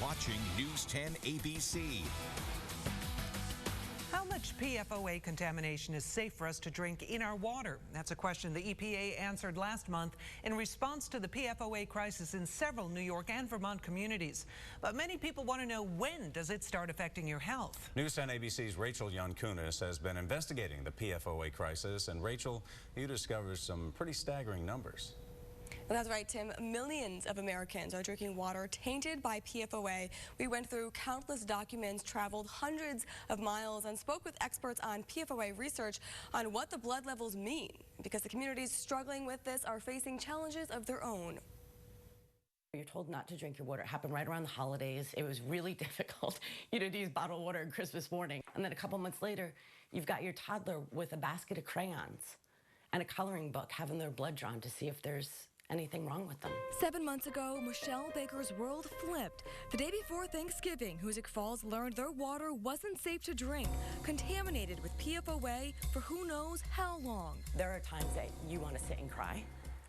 watching News 10 ABC. How much PFOA contamination is safe for us to drink in our water? That's a question the EPA answered last month in response to the PFOA crisis in several New York and Vermont communities. But many people want to know, when does it start affecting your health? News 10 ABC's Rachel Yankunis has been investigating the PFOA crisis. And Rachel, you discovered some pretty staggering numbers. That's right, Tim. Millions of Americans are drinking water tainted by PFOA. We went through countless documents, traveled hundreds of miles, and spoke with experts on PFOA research on what the blood levels mean, because the communities struggling with this are facing challenges of their own. You're told not to drink your water. It happened right around the holidays. It was really difficult, to use bottled water on Christmas morning. And then a couple months later, you've got your toddler with a basket of crayons and a coloring book having their blood drawn to see if there's anything wrong with them. 7 months ago, Michelle Baker's world flipped. The day before Thanksgiving, Hoosick Falls learned their water wasn't safe to drink, contaminated with PFOA for who knows how long. There are times that you want to sit and cry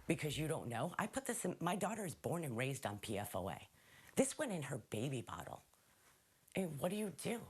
because you don't know. I put this in, my daughter is born and raised on PFOA. This went in her baby bottle. And what do you do?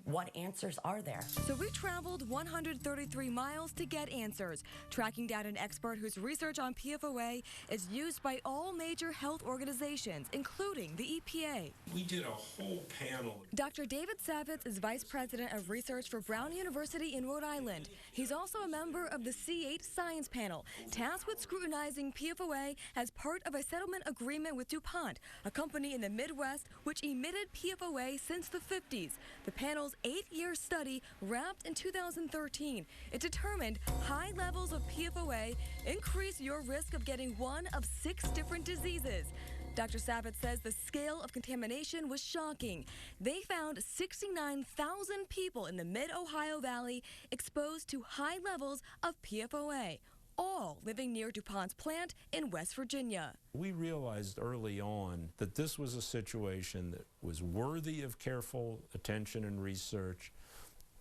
What answers are there? So we traveled 133 miles to get answers, tracking down an expert whose research on PFOA is used by all major health organizations, including the EPA. We did a whole panel. Dr. David Savitz is Vice President of Research for Brown University in Rhode Island. He's also a member of the C8 Science Panel, tasked with scrutinizing PFOA as part of a settlement agreement with DuPont, a company in the Midwest which emitted PFOA since the 50s. The panel's 8-year study wrapped in 2013. It determined high levels of PFOA increase your risk of getting one of 6 different diseases. Dr. Savitz says the scale of contamination was shocking. They found 69,000 people in the mid-Ohio Valley exposed to high levels of PFOA, all living near DuPont's plant in West Virginia. We realized early on that this was a situation that was worthy of careful attention and research,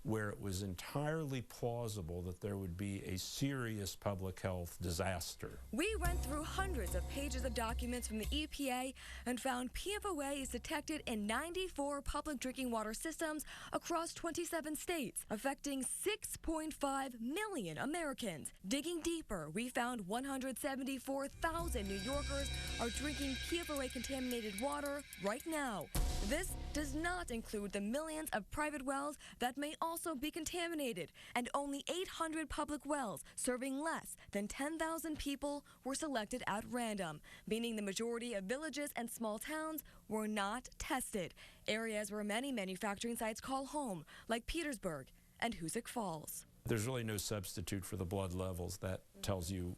where it was entirely plausible that there would be a serious public health disaster. We went through hundreds of pages of documents from the EPA and found PFOA is detected in 94 public drinking water systems across 27 states, affecting 6.5 million Americans. Digging deeper, we found 174,000 New Yorkers are drinking PFOA-contaminated water right now. This does not include the millions of private wells that may also be contaminated, and only 800 public wells serving less than 10,000 people were selected at random, meaning the majority of villages and small towns were not tested, areas where many manufacturing sites call home, like Petersburg and Hoosick Falls. There's really no substitute for the blood levels. That tells you,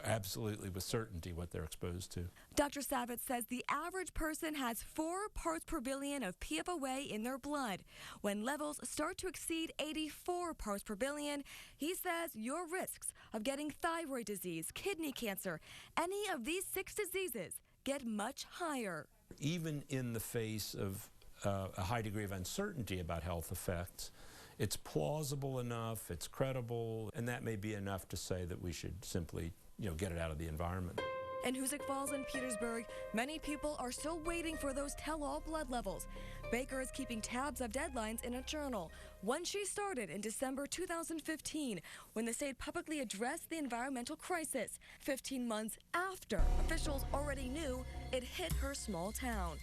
absolutely with certainty what they're exposed to. Dr. Savitz says the average person has 4 parts per billion of PFOA in their blood. When levels start to exceed 84 parts per billion, he says your risks of getting thyroid disease, kidney cancer, any of these 6 diseases get much higher. Even in the face of a high degree of uncertainty about health effects, it's plausible enough, it's credible, and that may be enough to say that we should simply, get it out of the environment. In Hoosick Falls and Petersburg, many people are still waiting for those tell-all blood levels. Baker is keeping tabs of deadlines in a journal. One she started in December 2015, when the state publicly addressed the environmental crisis, 15 months after officials already knew it hit her small town.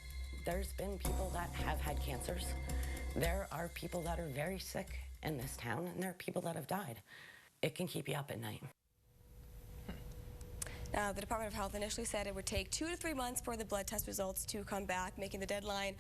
There's been people that have had cancers. There are people that are very sick in this town, and there are people that have died. It can keep you up at night. Now, the Department of Health initially said it would take 2 to 3 months for the blood test results to come back, making the deadline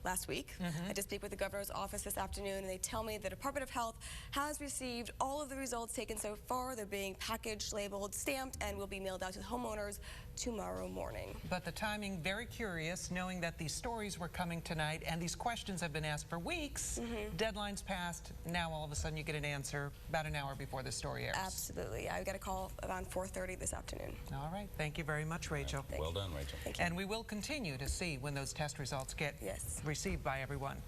last week. I did speak with the governor's office this afternoon, and they tell me the Department of Health has received all of the results taken so far. They're being packaged, labeled, stamped, and will be mailed out to the homeowners tomorrow morning. But the timing, very curious, knowing that these stories were coming tonight and these questions have been asked for weeks. Deadlines passed. Now all of a sudden you get an answer about an hour before the story airs. Absolutely. I got a call around 4:30 this afternoon. All right. Thank you very much, Rachel. Well done, Rachel. Thank you. And we will continue to see when those test results get received by everyone.